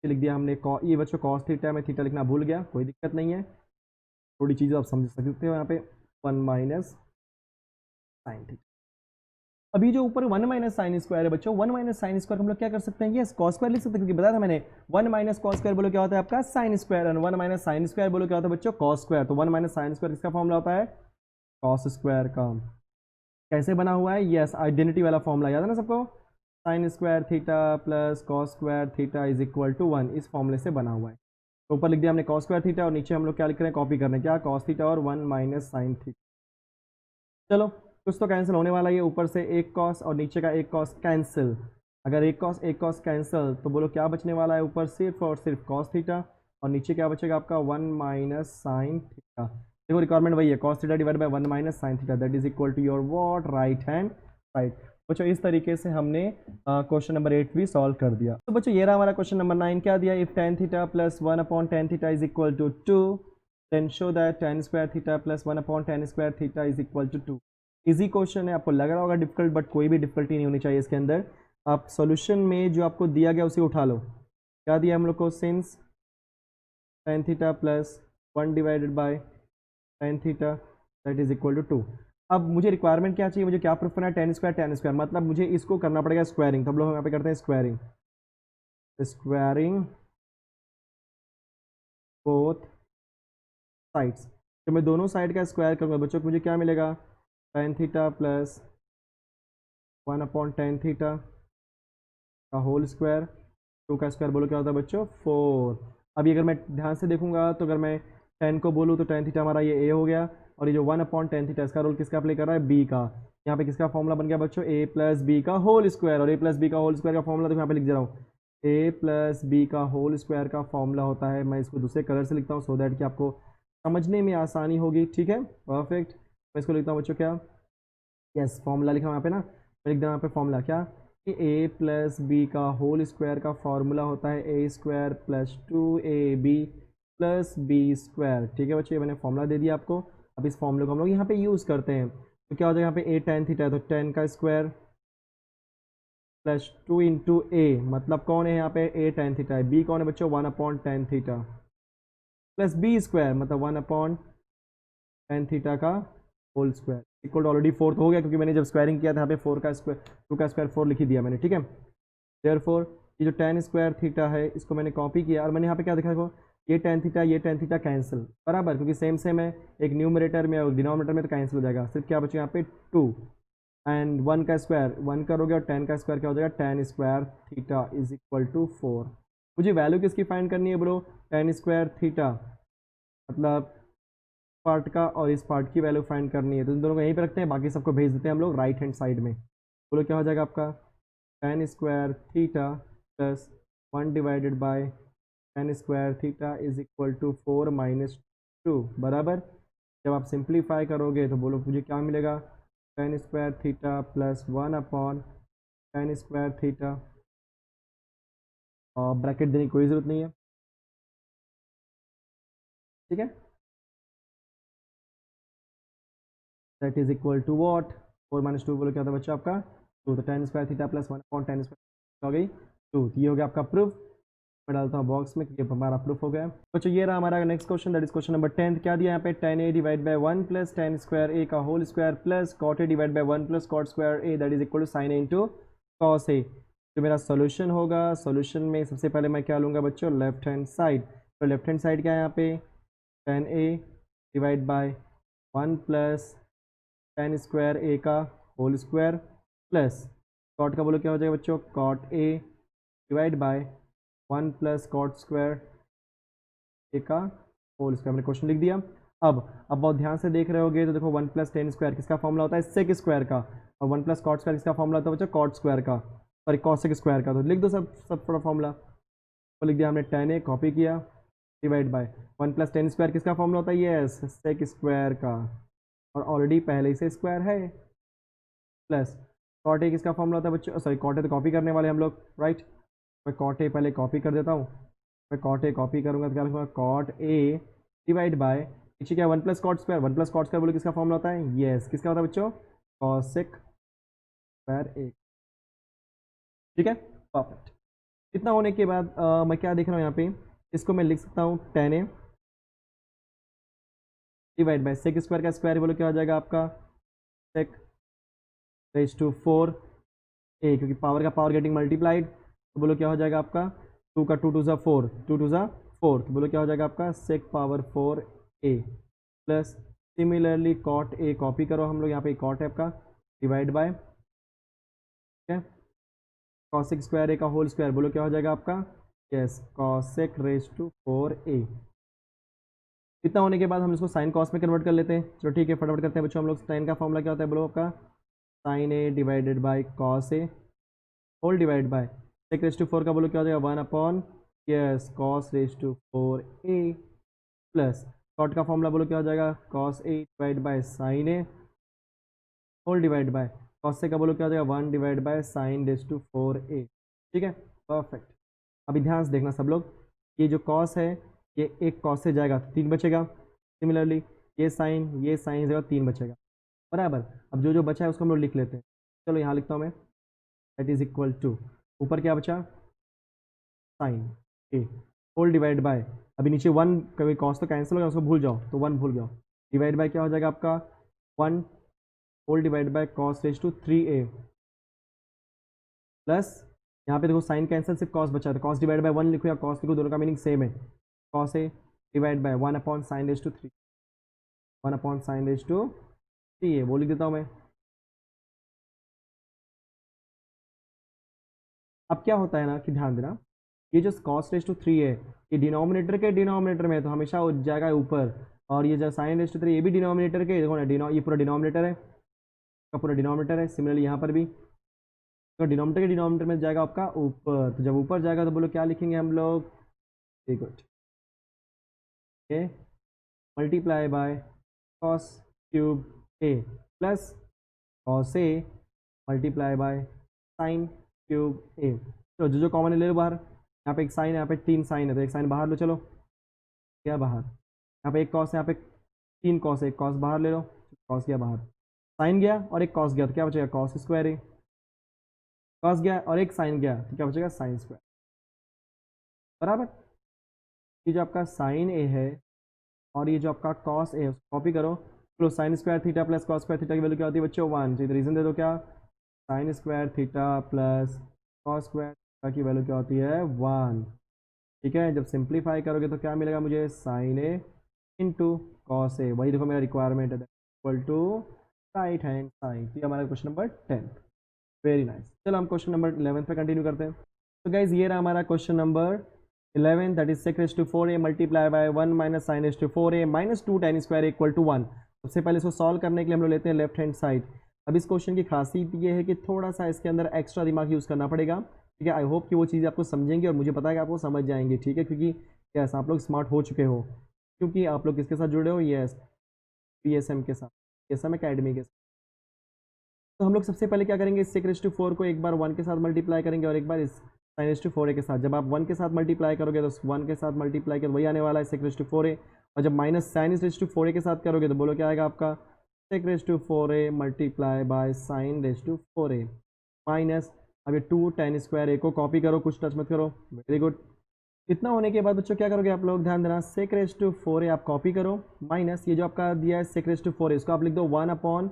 लिख दिया हमने ये बच्चों कॉस थीटा, मैं थीटा लिखना भूल गया, कोई दिक्कत नहीं है, थोड़ी चीज़ें आप समझ सकते हो यहाँ पे, 1 माइनस साइन थीटा। अभी जो ऊपर 1 माइनस साइन स्क्वायर है बच्चों, 1 माइनस साइन स्क्वायर हम लोग क्या कर सकते हैं? यस, कॉस स्क्वायर लिख सकते हैं, क्योंकि बताया था मैंने 1 माइनस कॉस स्क्वायर बोलो क्या होता है आपका? साइन स्क्वायर, और 1 माइनस साइन स्क्वायर बोलो क्या होता है बच्चों? Cos square. तो 1 माइनस साइन स्क्वायर किसका फॉर्मूला होता है? कॉस स्क्वायर का। कैसे बना हुआ है? यस, आइडेंटिटी वाला फॉर्मूला याद है ना सबको? Sine square theta plus cos square theta is equal to 1, इस फॉर्मूले से बना हुआ है। तो ऊपर लिख दिया हमने कॉस स्क्वायर थीटा, और नीचे हम लोग क्या लिख रहे हैं? कॉपी करने क्या? कॉस थीटा और 1 माइनस साइन थीटा। चलो, कुछ तो कैंसिल होने वाला है, ऊपर से एक कॉस और नीचे का एक कॉस कैंसिल। अगर एक कॉस कैंसिल तो बोलो क्या बचने वाला है? ऊपर सिर्फ और सिर्फ कॉस थीटा, और नीचे क्या बचेगा आपका? 1 माइनस साइन थीटा। देखो रिक्वायरमेंट वही है, cos theta divide by 1 minus sine theta, that is equal to your what? Right hand side. बच्चों इस तरीके से हमने क्वेश्चन नंबर 8 भी सॉल्व कर दिया। तो बच्चों ये रहा हमारा क्वेश्चन नंबर 9। क्या दिया? If tan theta plus 1 upon tan theta is equal to 2, then show that tan square theta plus 1 upon tan square theta is equal to 2। Easy question है, आपको लग रहा होगा डिफिकल्ट, बट कोई भी डिफिकल्टी नहीं होनी चाहिए इसके अंदर। आप सॉल्यूशन में जो आपको दिया गया उसे उठा लो। क्या दिया हम लोग को? Since tan theta plus 1 divided by tan theta that is equal to 2। अब मुझे रिक्वायरमेंट क्या चाहिए? मुझे क्या प्रूफ करना है? tan स्क्वायर, मतलब मुझे इसको करना पड़ेगा स्क्वायरिंग। तो हम लोग यहाँ पे करते हैं स्क्वायरिंग, स्क्वायरिंग बोथ साइड्स। तो मैं दोनों साइड का स्क्वायर करूँगा बच्चों, को मुझे क्या मिलेगा? tan theta plus 1 upon tan theta का होल स्क्वायर, 2 का स्क्वायर बोलो क्या होता है बच्चों? 4। अभी अगर मैं ध्यान से देखूंगा तो अगर मैं 10 को बोलूँ तो tan थीटा हमारा ये a हो गया, और ये जो 1 अपॉन tan थीटा इसका रोल किसका प्ले कर रहा है? b का। यहाँ पे किसका फॉर्मूला बन गया बच्चों? a प्लस बी का होल स्क्वायर, और a प्लस बी का होल स्क्वायर का फॉर्मूला देखो यहाँ पे लिख दे रहा हूँ, a प्लस बी का होल स्क्वायर का फॉर्मूला होता है, मैं इसको दूसरे कलर से लिखता हूँ सो दैट कि आपको समझने में आसानी होगी। ठीक है, परफेक्ट। मैं इसको लिखता हूँ बच्चों क्या? यस, फॉर्मूला लिखा हूँ यहाँ पे ना, मैं लिख दूँ यहाँ पे फॉर्मूला क्या? कि a प्लस बी का होल स्क्वायर का फॉर्मूला होता है A square plus 2ab plus B square. ठीक है बच्चों, ये मैंने फॉर्मूला दे दिया आपको। अब इस फॉर्मूले को हम लोग यहाँ पे यूज़ करते हैं, तो क्या हो जाएगा? यहाँ पे a tan थीटा है तो tan का स्क्वायर प्लस 2 इंटू ए, मतलब कौन है यहाँ पे? a tan थीटा है। b कौन है बच्चों? 1 upon tan theta plus B square, मतलब 1 अपॉन tan थीटा का whole square equal to already 4 तो हो गया, क्योंकि मैंने जब स्क्वायरिंग किया था यहाँ पे 4 का स्क्वायर 2 का स्क्वायर 4 लिख ही दिया मैंने। ठीक है, देयरफॉर ये जो tan स्क्वायर थीटा है इसको मैंने कॉपी किया, और मैंने यहाँ पे क्या देखा? देखो ये tan थीटा कैंसिल, बराबर, क्योंकि सेम सेम है, एक न्यूमरेटर में और डिनोमिनेटर में तो कैंसिल हो जाएगा, सिर्फ क्या बचेगा यहाँ पे? 2 एंड 1 का स्क्वायर 1 करोगे, और tan का स्क्वायर क्या हो जाएगा? tan square theta is equal to 4। मुझे वैल्यू किसकी फाइंड करनी है ब्रो? tan स्क्वायर थीटा, मतलब पार्ट का और इस पार्ट की वैल्यू फाइंड करनी है, तो इन दोनों को यहीं पे रखते हैं, बाकी सबको भेज देते हैं हम लोग राइट हैंड साइड में। बोलो क्या हो जाएगा आपका? tan square theta plus 1 divided by tan square theta is equal to 4 minus 2, बराबर। जब आप सिंप्लीफाई करोगे तो बोलो मुझे क्या मिलेगा? tan square theta plus 1 upon tan square theta, और ब्रैकेट देने की कोई ज़रूरत नहीं है। ठीक है, that is equal to what? 4 minus 2 बोलो क्या था बच्चा आपका? 2। तो tan square theta plus 1 upon tan square हो गई 2। ये हो गया आपका प्रूफ। मैं डालता हूँ बॉक्स में क्योंकि हमारा प्रूफ हो गया। बच्चों ये रहा हमारा next question, that is question number 10। क्या दिया यहाँ पे? tan a divide by 1 plus tan square a का whole square plus cot a divide by 1 plus cot square a that is equal to sin a into cos a। जो मेरा सोल्यूशन होगा, सोल्यूशन में सबसे पहले मैं क्या लूँगा बच्चों? Left hand side. तो लेफ्ट हैंड साइड क्या है यहाँ पे? tan a divide by 1 plus tan square a का होल स्क्वायर प्लस cot का बोलो क्या हो जाएगा बच्चों? cot a divide by 1 plus cot square A का होल स्क्वायर। मैंने क्वेश्चन लिख दिया। अब बहुत ध्यान से देख रहे होगे तो देखो 1 प्लस tan स्क्वायर किसका फॉर्मूला होता है? सेक स्क्वायर का, और 1 प्लस कॉट स्क्वायर किसका फॉर्मूला होता है बच्चों? कॉट स्क्वायर का। सॉरी कॉसेक स्क्वायर का, तो लिख दो सब थोड़ा फॉर्मूला। तो लिख दिया हमने tan a, कॉपी किया, डिवाइड बाय 1 + tan स्क्वायर किसका फॉर्मूला होता है, ये सेक स्क्वायर का, और ऑलरेडी पहले ही से स्क्वायर है, प्लस कॉट ए किसका फॉर्मूला होता है बच्चों, सॉरी कॉट ए तो कॉपी करने वाले हम लोग, राइट। मैं कॉट ए पहले कॉपी कर देता हूँ, मैं कॉट ए कॉपी करूँगा तो क्या लिखूँगा, कॉट ए डिवाइड बाय पीछे क्या 1 + कॉट स्क्वायर, 1 + कॉट स्क्वायर बोले किसका फॉर्मूला होता है, यस किसका होता है बच्चों, कॉसेक स्क्वायर ए, ठीक है, परफेक्ट। इतना होने के बाद मैं क्या देख रहा हूँ यहाँ पे, इसको मैं लिख सकता हूँ tan a divide by sec square का स्क्वायर बोलो क्या हो जाएगा आपका, सेक रेज टू 4 ए, क्योंकि पावर का पावर गेटिंग मल्टीप्लाइड, तो बोलो क्या हो जाएगा आपका, 2 का 2 × 4, 2 × 4, तो बोलो क्या हो जाएगा आपका sec power 4 A, plus similarly cot A copy करो हम लोग, यहाँ पे कॉट है आपका, डिवाइड बाय, ठीक है, कॉसेक स्क्वायर ए का होल स्क्वायर बोलो क्या हो जाएगा आपका, यस कॉसेक रेज टू 4 ए। इतना होने के बाद हम इसको साइन कॉस में कन्वर्ट कर लेते हैं, चलो ठीक है फटाफट करते हैं बच्चों। हम लोग साइन का फॉर्मूला क्या होता है बोलो आपका, sine A divided by cos A whole divide by sec raise to 4 का बोलो क्या हो जाएगा 1 upon yes cos raise to 4 A, plus cot का फॉर्मूला बोलो क्या हो जाएगा, cos A divide by sine A whole divide by cos A का बोलो क्या हो जाएगा 1 divide by sine raise to 4 A, ठीक है, परफेक्ट। अभी ध्यान से देखना सब लोग, ये जो कॉस है ये एक कॉस से जाएगा तो 3 बचेगा, सिमिलरली ये साइन जगह 3 बचेगा, बराबर। अब जो जो बचा है उसको हम लोग लिख लेते हैं, चलो यहाँ लिखता हूँ मैं, दैट इज इक्वल टू, ऊपर क्या बचा, sine A whole divide by, अभी नीचे 1 कभी कॉस तो कैंसिल हो गया उसको भूल जाओ, तो 1 भूल जाओ, डिवाइड बाय क्या हो जाएगा आपका 1 whole divide by cos raise to 3a, plus यहाँ पे देखो साइन कैंसिल, सिर्फ कॉस बचा, तो कॉस डिवाइड बाय 1 लिखो या कॉस लिखो, दोनों का मीनिंग सेम है, cos A divide by 1 upon sine raise to 3, 1 upon sine raise to 3a, वो लिख देता हूँ मैं। अब क्या होता है ना कि ध्यान देना, ये जो कॉस रेज टू 3 है ये डिनोमिनेटर के डिनोमिनेटर में है, तो हमेशा हो जाएगा ऊपर, और ये जो साइन रेज टू 3 ये भी डिनोमिनेटर के, देखो ना ये पूरा डिनोमिनेटर है, का पूरा डिनोमिनेटर है, सिमिलरली यहाँ पर भी, तो डिनोमिनेटर के डिनोमिनेटर में जाएगा आपका ऊपर, तो जब ऊपर जाएगा तो बोलो क्या लिखेंगे हम लोग, very good, okay, multiply by cos cube A plus cos A multiply by sine cube A, तो जो जो कॉमन ले लो बाहर, यहाँ पे एक साइन है, यहाँ पे 3 साइन है, तो एक साइन बाहर लो, चलो क्या बाहर, यहाँ पे एक कॉस है, यहाँ पे 3 कॉस है, एक कॉस बाहर ले लो, कॉस गया बाहर, साइन गया और एक कॉस गया, तो क्या बचेगा कॉस स्क्वायर ए, कॉस गया और एक साइन गया तो क्या बचेगा साइन स्क्वायर, बराबर। ये जो आपका साइन ए है और ये जो आपका कॉस ए है उसको कॉपी करो, तो sign square theta plus cos square theta की वैल्यू क्या होती है बच्चों 1, तो रीजन दे दो क्या, sign square theta plus cos square theta की वैल्यू क्या होती है 1, ठीक है। जब सिंप्लीफाई करोगे तो क्या मिलेगा मुझे, sine A into cos A, वही देखो मेरा रिक्वायरमेंट है, equal to right hand sign, तो ये हमारा क्वेश्चन नंबर 10, वेरी नाइस। चलो हम क्वेश्चन नंबर 11 पे कंटिन्यू करते हैं। तो गाइज ये रहा हमारा question number 11, that is sec raise to 4a multiply by 1 minus sine raise to 4a minus 2 tan square equal to 1। सबसे पहले इसको सॉल्व करने के लिए हम लोग लेते हैं लेफ्ट हैंड साइड। अब इस क्वेश्चन की खासियत ये है कि थोड़ा सा इसके अंदर एक्स्ट्रा दिमाग यूज़ करना पड़ेगा, ठीक है। आई होप कि वो चीज़ आपको समझेंगे और मुझे पता है कि आपको समझ जाएंगे, ठीक है, क्योंकि यस आप लोग स्मार्ट हो चुके हो, क्योंकि आप लोग किसके साथ जुड़े हो, यस PSM के साथ, PSM एकेडमी के साथ। तो हम लोग सबसे पहले क्या करेंगे, सेक रेज टू 4 को एक बार 1 के साथ मल्टीप्लाई करेंगे और एक बार इस साइन रेज टू 4a के साथ। जब आप 1 के साथ मल्टीप्लाई करोगे तो 1 के साथ मल्टीप्लाई कर वही आने वाला है सेक रेज टू 4a, और जब minus sine raise to 4a के साथ करोगे तो बोलो क्या आएगा आपका, sec raise to 4a multiply by sine raise to 4a minus, अब ये 2 tan स्क्वायर a को कॉपी करो, कुछ टच मत करो, वेरी गुड। इतना होने के बाद बच्चों क्या करोगे आप लोग, ध्यान देना, सेक रेज टू 4a आप कॉपी करो, माइनस ये जो आपका दिया है सेक रेज टू 4a इसको आप लिख दो 1 upon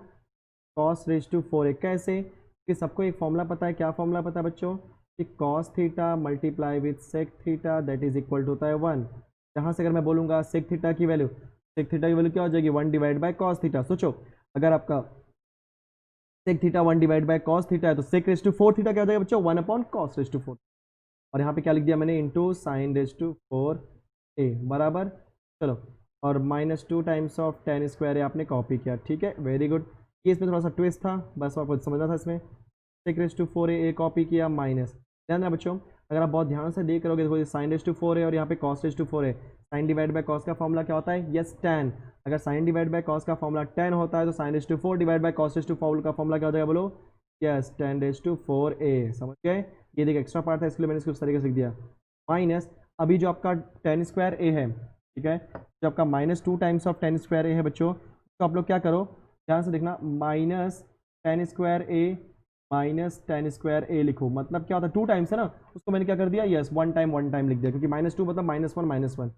cos raise to 4a, कैसे कि सबको एक फॉर्मूला पता है, क्या फॉर्मूला पता है बच्चों, कि cos theta multiply with sec theta that is equal to होता है 1। जहाँ से अगर मैं बोलूँगा सेक थीटा की वैल्यू, सेक थीटा की वैल्यू क्या हो जाएगी 1 डिवाइड बाय कॉस थीटा। सोचो अगर आपका sec theta 1 divide by cos theta है तो सेक रेज टू 4 थीटा क्या हो जाएगा बच्चों 1 अपॉन कॉस रेज टू 4, और यहाँ पे क्या लिख दिया मैंने into sine raise to 4a बराबर, चलो, और minus 2 times of tan square आपने कॉपी किया, ठीक है, वेरी गुड। ये इसमें थोड़ा सा ट्विस्ट था, बस आपको समझना था इसमें। sec⁴ ए कॉपी किया माइनस, ध्यान देना बच्चों अगर आप बहुत ध्यान से देख रहोगे देखो sin⁴ है और यहाँ पे cos⁴ है। साइन डिवाइड बाय कॉस का फॉर्मूला क्या होता है? Yes tan। अगर साइन डिवाइड बाय कॉस का फॉर्मूला tan होता है तो sin⁴ डिवाइड बाय cos⁴ का फॉर्मूला क्या हो जाएगा बोलो? Yes tan⁴a। समझ गए? ये देखिए एक्स्ट्रा पार्ट था इसके लिए मैंने इसको इस तरीके से लिख दिया माइनस। अभी जो आपका tan⁴a है, ठीक है, जो आपका -2 टाइम्स ऑफ tan⁴a है बच्चों, तो आप लोग क्या करो ध्यान से देखना, माइनस tan⁴a लिखो। मतलब क्या होता है 2 टाइम्स है ना, उसको मैंने क्या कर दिया यस 1 टाइम लिख दिया, क्योंकि -2 मतलब -1।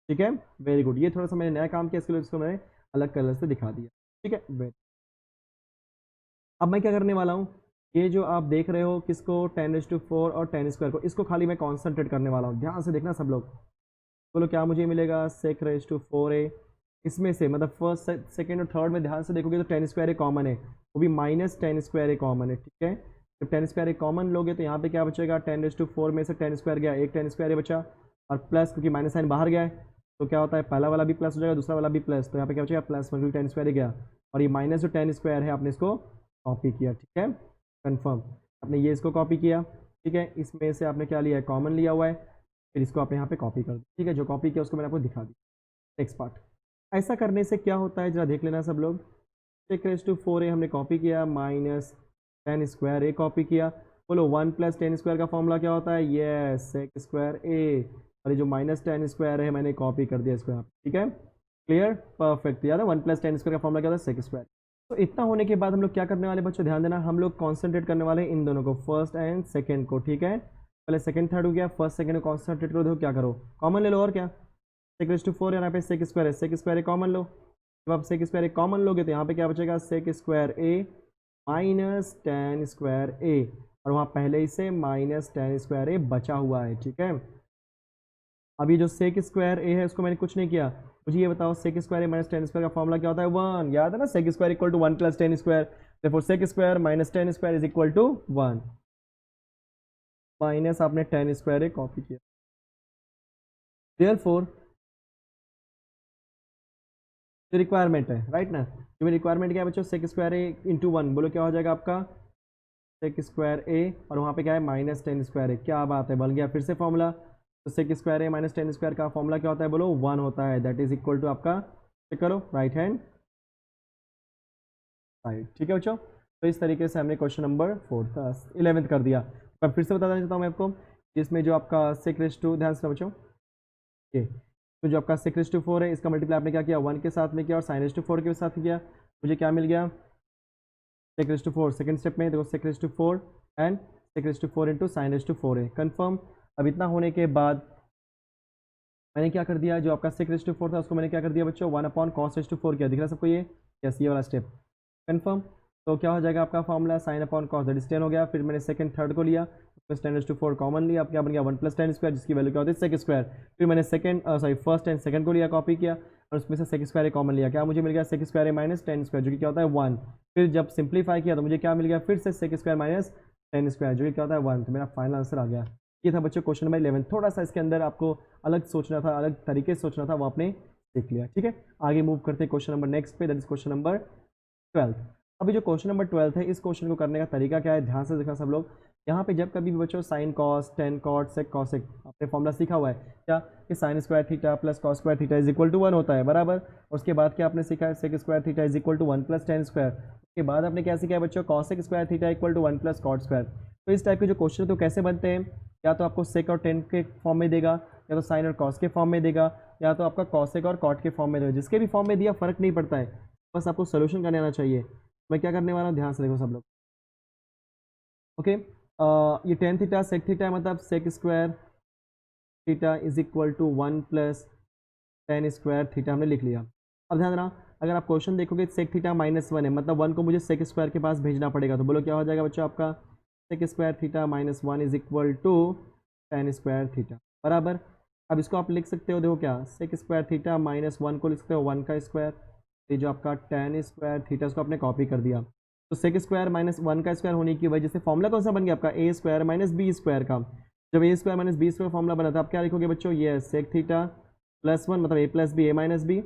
ठीक है, वेरी गुड। ये थोड़ा सा मैंने नया काम किया इसके लिए इसको मैंने अलग कलर से दिखा दिया। ठीक है, वेरी। अब मैं क्या करने वाला हूँ, ये जो आप देख रहे हो किसको tan⁴ और tan² को, इसको खाली मैं कॉन्सेंट्रेट करने वाला हूँ। ध्यान से देखना सब लोग, बोलो क्या मुझे मिलेगा? sec⁴a। इसमें से मतलब फर्स्ट सेकेंड और थर्ड में ध्यान से देखोगे तो tan² कॉमन है, वो भी माइनस tan² कॉमन है। ठीक है, जब tan² कॉमन लोगे तो यहाँ पे क्या बचेगा? tan⁴ में से tan² गया, एक tan² बचा, और प्लस क्योंकि माइनस साइन बाहर गया है तो क्या होता है पहला वाला भी प्लस हो जाएगा, दूसरा वाला भी प्लस, तो यहाँ पे क्या बचेगा? +1 क्योंकि tan² गया, और ये माइनस जो tan² है आपने इसको कॉपी किया। ठीक है, कन्फर्म। आपने ये इसको कॉपी किया, ठीक है, इसमें से आपने क्या लिया है? कॉमन लिया हुआ है, फिर इसको आपने यहाँ पे कॉपी कर दिया। ठीक है, जो कॉपी किया उसको मैंने आपको दिखा दिया। नेक्स्ट पार्ट, ऐसा करने से क्या होता है जरा देख लेना सब लोग। sec⁴a हमने कॉपी किया माइनस tan² कॉपी किया, बोलो 1 + tan² का फॉर्मूला क्या होता है? ये sec²a, और ये जो माइनस tan² है मैंने कॉपी कर दिया इसको यहाँ पे। ठीक है, क्लियर, परफेक्ट। याद है 1 + tan² का फॉर्मूला क्या होता है? sec²। तो इतना होने के बाद हम लोग क्या करने वाले बच्चों? ध्यान देना, हम लोग कॉन्सेंट्रेट करने वाले हैं इन दोनों को, फर्स्ट एंड सेकेंड को। ठीक है, पहले सेकेंड थर्ड हो गया, फर्स्ट सेकेंड को कॉन्सेंट्रेट करो। देखो क्या करो, कॉमन ले लो, और क्या sec⁴ यहाँ पे sec² है, sec² कॉमन लो। जब आप sec² कॉमन लोगे तो यहाँ पे क्या बचेगा? sec²a माइनस tan²a, और वहाँ पहले ही से माइनस tan²a बचा हुआ है। ठीक है, अभी जो sec²a है उसको मैंने कुछ नहीं किया। मुझे ये बताओ sec²a माइनस tan² का फॉर्मूला क्या होता है? 1। याद है ना, sec² = 1 + tan², therefore sec² minus tan² = 1, minus आपने tan²a कॉपी किया। देयरफॉर जो रिक्वायरमेंट है, राइट ना, जो मेरी रिक्वायरमेंट क्या है बच्चों? sec²a × 1, बोलो क्या हो जाएगा आपका? sec²a, और वहाँ पे क्या है? Minus tan²a। क्या बात है, बन गया फिर से फॉर्मूला। तो sec²a माइनस tan² का फॉर्मूला क्या होता है बोलो? 1 होता है, दैट इज इक्वल टू आपका, चेक करो, राइट हैंड साइड। ठीक है बच्चों, तो इस तरीके से हमने क्वेश्चन नंबर 11th कर दिया। मैं फिर से बताना चाहता हूँ मैं आपको, जिसमें जो आपका sec⁴, ध्यान से बच्चों, ये तो जो आपका sec⁴ है इसका मल्टीप्लाई आपने क्या किया? 1 के साथ में किया, और sin⁴ के साथ किया। मुझे क्या मिल गया? sec⁴ सेकंड स्टेप में देखो, sec⁴ and sec⁴ into sin⁴ है, कन्फर्म। अब इतना होने के बाद मैंने क्या कर दिया, जो आपका sec⁴ था उसको मैंने क्या कर दिया बच्चों? 1/cos⁴ किया। दिख रहा है सबको ये? यस, ये वाला स्टेप कन्फर्म। तो क्या हो जाएगा आपका फॉर्मूला? sin/cos, दैट इज 10 हो गया। फिर मैंने सेकंड थर्ड को लिया, उसमें tan⁴ कॉमन लिया, अब क्या बन गया? 1 + tan², जिसकी वैल्यू क्या होती है? sec²। फिर मैंने फर्स्ट एंड सेकंड को लिया, कॉपी किया, और उसमें से sec² कॉमन लिया। क्या मुझे मिल गया? sec² माइनस tan², जो कि क्या होता है? 1। फिर जब सिंप्लीफाई किया तो मुझे क्या मिल गया? फिर से sec² माइनस tan², जो कि क्या होता है? 1। तो मेरा फाइनल आंसर आ गया। ये था बच्चों क्वेश्चन नंबर 11। थोड़ा सा इसके अंदर आपको अलग सोचना था, अलग तरीके से सोचना था, वो आपने सीख लिया। ठीक है, आगे मूव करते हैं क्वेश्चन नंबर नेक्स्ट पे, दैट इज क्वेश्चन नंबर 12। अभी जो क्वेश्चन नंबर 12 है, इस क्वेश्चन को करने का तरीका क्या है? ध्यान से देखना सब लोग। यहाँ पे जब कभी भी बच्चों sin cos, tan cot, sec cosec, आपने फॉर्मूला सीखा हुआ है क्या? कि sin² theta plus cos² theta is equal to 1 होता है, बराबर। उसके बाद क्या आपने सीखा है? sec² theta is equal to 1 + tan²। उसके बाद आपने क्या सीखा है बच्चों? cosec² theta equal to 1 + cot²। तो इस टाइप के जो क्वेश्चन तो कैसे बनते हैं? या तो आपको sec और tan के फॉर्म में देगा, या तो sin और cos के फॉर्म में देगा, या तो आपका cosec और cot के फॉर्म में देगा। जिसके भी फॉर्म में दिया फर्क नहीं पड़ता है, बस आपको सोल्यूशन करने आना चाहिए। मैं क्या करने वाला हूँ, ध्यान से देखो सब लोग। ओके, ये tan थीटा sec थीटा मतलब sec² theta is equal to 1 + tan² theta हमने लिख लिया। अब ध्यान देना, अगर आप क्वेश्चन देखोगे sec थीटा -1 है, मतलब 1 को मुझे sec² के पास भेजना पड़ेगा। तो बोलो क्या हो जाएगा बच्चों आपका? sec² theta -1 is equal to tan² theta, बराबर। अब इसको आप लिख सकते हो, देखो क्या, sec² थीटा -1 को लिख सकते हो 1 का स्क्वायर, ये जो आपका tan² थीटा उसको आपने कॉपी कर दिया। तो sec² -1 का स्क्वायर होने की वजह से फॉर्मूला कौन सा बन गया आपका? a² - b² का। जब a² - b² फॉर्मूला बना था, आप क्या लिखोगे बच्चों? ये sec थीटा +1 मतलब a + b, a - b,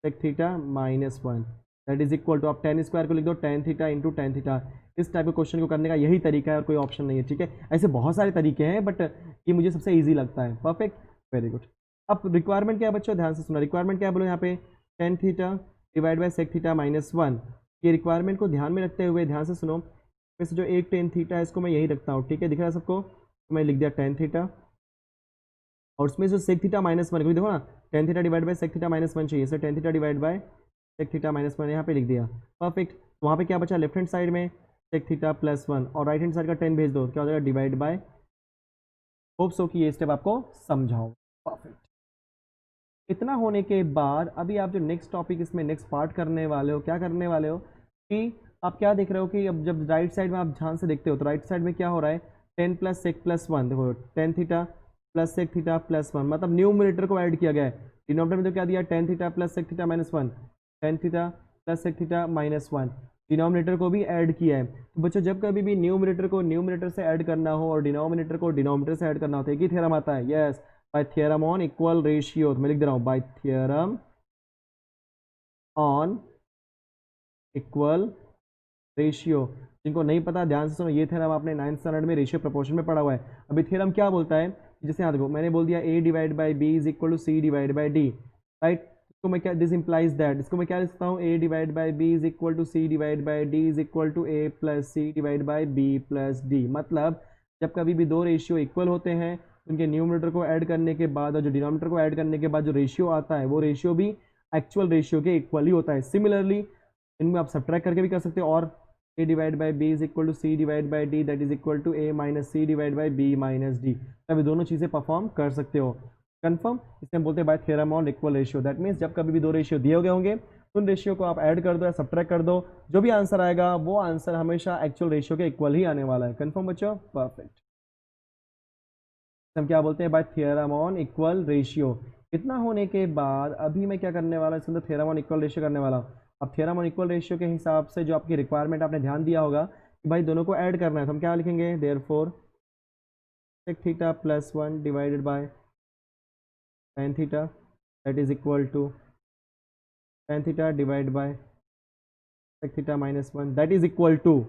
sec theta -1, that is equal to, आप टेन स्क्वायर को लिख दो tan theta into tan theta. इस टाइप के क्वेश्चन को करने का यही तरीका है और कोई ऑप्शन नहीं है, ठीक है। ऐसे बहुत सारे तरीके हैं बट ये मुझे सबसे ईजी लगता है। Perfect, very good. अब रिक्वायरमेंट क्या है बच्चों, ध्यान से सुना। रिक्वायरमेंट क्या बोलो यहाँ पे, tan theta divide by sec theta minus one. ये रिक्वायरमेंट को ध्यान में रखते हुए ध्यान से सुनो, वैसे जो एक टेन थीटा है इसको मैं यही रखता हूँ, ठीक है, दिख रहा है सबको। तो मैं लिख दिया टेन थीटा, और उसमें जो सेक थीटा माइनस वन, देखो ना tan theta divide by sec theta minus one चाहिए, sir tan theta divide by sec theta minus one यहाँ पे लिख दिया। परफेक्ट। तो वहाँ पे क्या बचा, लेफ्ट हैंड साइड में सेक थीटा प्लस वन, और राइट हैंड साइड का टेन भेज दो, क्या हो जाएगा, डिवाइड बाय। होप सो कि ये स्टेप आपको समझाओ। परफेक्ट। इतना होने के बाद अभी आप जो नेक्स्ट टॉपिक इसमें नेक्स्ट पार्ट करने वाले हो, क्या करने वाले हो कि आप क्या देख रहे हो कि अब जब राइट साइड में आप ध्यान से देखते हो तो राइट साइड में क्या हो रहा है, tan plus sec plus one, देखो tan theta plus sec theta plus one, मतलब न्यूमरेटर को ऐड किया गया है। डिनोमिनेटर में तो क्या दिया, tan theta plus sec theta minus one, tan theta plus sec theta minus one, denominator को भी ऐड किया है। तो बच्चों जब कभी भी न्यूमरेटर को न्यूमरेटर से ऐड करना हो और डिनोमिनेटर को डिनोमिनेटर से ऐड करना हो तो एक ही थ्योरम आता है, yes, bye theorem on equal ratio. तो मैं लिख दे रहा हूँ bye theorem on equal ratio. जिनको नहीं पता ध्यान से सुनो, ये थ्योरम आपने 9th स्टैंडर्ड में रेशियो प्रोपोर्शन में पढ़ा हुआ है। अभी थ्योरम क्या बोलता है, जैसे यहाँ देखो मैंने बोल दिया A divide by B is equal to C divide by D, right. इसको मैं क्या, दिस इंप्लाइज दैट, इसको मैं क्या लिखता हूँ, A divide by B is equal to C divide by D is equal to A plus C divide by B plus D. मतलब जब कभी भी दो रेशियो इक्वल होते हैं उनके न्यूमरेटर को ऐड करने के बाद और जो डिनोमिनेटर को ऐड करने के बाद जो रेशियो आता है वो रेशियो भी एक्चुअल रेशियो के इक्वल ही होता है। सिमिलरली इनमें आप सब्ट्रैक्ट करके भी कर सकते हो, और a divide by B is equal to C divide by D that is equal to a minus C divide by B minus D. तभी दोनों चीज़ें परफॉर्म कर सकते हो। कंफर्म, इसे हम बोलते हैं bye theorem on equal ratio. That means जब कभी भी दो रेशियो दिए गए होंगे उन रेशियो को आप ऐड कर दो या सब्ट्रैक्ट कर दो, जो भी आंसर आएगा वो आंसर हमेशा एक्चुअल रेशियो के इक्वल ही आने वाला है। कंफर्म बच्चों, परफेक्ट। हम क्या बोलते हैं, bye theorem on equal ratio. इतना होने के बाद अभी मैं क्या करने वाला हूँ, इसके अंदर थ्योरम ऑन इक्वल रेशियो करने वाला हूँ। अब थ्योरम ऑन इक्वल रेशियो के हिसाब से जो आपकी रिक्वायरमेंट आपने ध्यान दिया होगा कि भाई दोनों को ऐड करना है, तो हम क्या लिखेंगे, therefore sec theta plus one divided by tan theta that is equal to tan theta divide by sec theta minus one that is equal to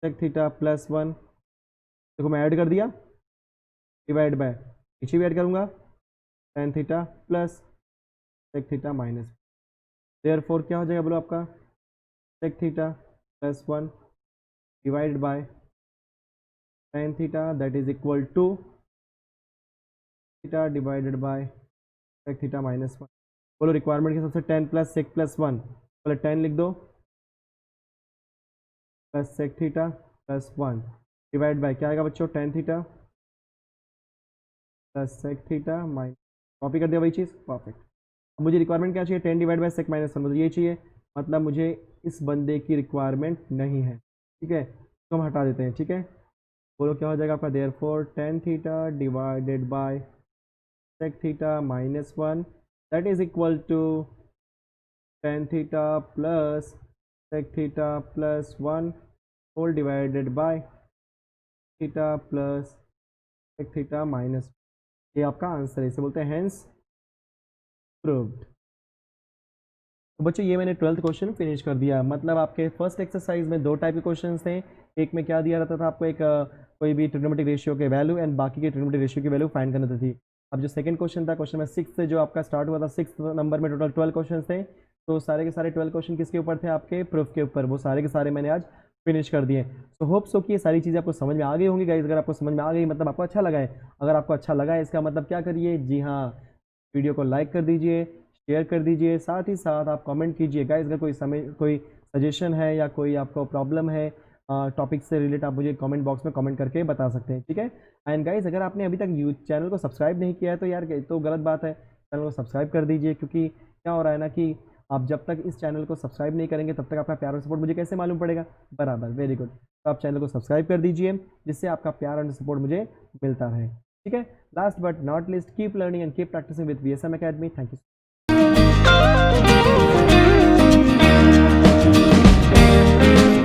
sec theta plus one, देखो मैं ऐड कर दिया, डिवाइड बाय, पीछे भी ऐड करूंगा, tan theta plus sec theta minus. Therefore क्या हो जाएगा बोलो आपका, sec theta plus one divide by tan theta that is equal to theta divided by sec theta minus one. बोलो रिक्वायरमेंट के हिसाब से tan plus sec plus one, बोले टेन लिख दो plus sec theta plus one divide by क्या आएगा बच्चों, tan theta plus sec theta minus, copy कर दिया वही चीज़, परफेक्ट। अब मुझे रिक्वायरमेंट क्या चाहिए, tan divide by sec minus one, मुझे ये चाहिए, मतलब मुझे इस बंदे की रिक्वायरमेंट नहीं है, ठीक है, तो हम हटा देते हैं, ठीक है। बोलो क्या हो जाएगा आपका, therefore tan theta divided by sec theta minus one that is equal to tan theta plus sec theta plus one whole divided by theta plus sec theta minus. ये आपका आंसर है, इसे बोलते हैं हेंस प्रूव्ड। तो बच्चों ये मैंने 12th क्वेश्चन फिनिश कर दिया। मतलब आपके फर्स्ट एक्सरसाइज में दो टाइप के क्वेश्चन थे, एक में क्या दिया रहता था आपको, एक कोई भी ट्रिग्नोमेट्रिक रेशियो के वैल्यू एंड बाकी के ट्रिग्नोमेट्रिक रेशियो की वैल्यू फाइंड करनी थी। अब जो सेकंड क्वेश्चन था, क्वेश्चन में 6 से जो आपका स्टार्ट हुआ था, 6th नंबर में टोटल 12 क्वेश्चन थे, तो सारे के सारे 12 क्वेश्चन किसके ऊपर थे, आपके प्रूफ के ऊपर। वो सारे के सारे मैंने आज फिनिश कर दिए। तो होप सो कि ये सारी चीज़ें आपको समझ में आ गई होंगी गाइस। अगर आपको समझ में आ गई मतलब आपको अच्छा लगा है। अगर आपको अच्छा लगा है इसका मतलब क्या करिए, जी हाँ, वीडियो को लाइक कर दीजिए, शेयर कर दीजिए, साथ ही साथ आप कमेंट कीजिए गाइस। अगर कोई सजेशन है या कोई आपको प्रॉब्लम है टॉपिक से रिलेटेड, आप मुझे कमेंट बॉक्स में कमेंट करके बता सकते हैं, ठीक है। एंड गाइस अगर आपने अभी तक चैनल को सब्सक्राइब नहीं किया है तो यार तो गलत बात है, चैनल को सब्सक्राइब कर दीजिए। क्योंकि क्या हो रहा है ना कि आप जब तक इस चैनल को सब्सक्राइब नहीं करेंगे तब तक आपका प्यार और सपोर्ट मुझे कैसे मालूम पड़ेगा, बराबर, वेरी गुड। तो आप चैनल को सब्सक्राइब कर दीजिए जिससे आपका प्यार और सपोर्ट मुझे मिलता रहे, ठीक है। Last but not least, keep learning and keep practising with VSM Academy। Thank you.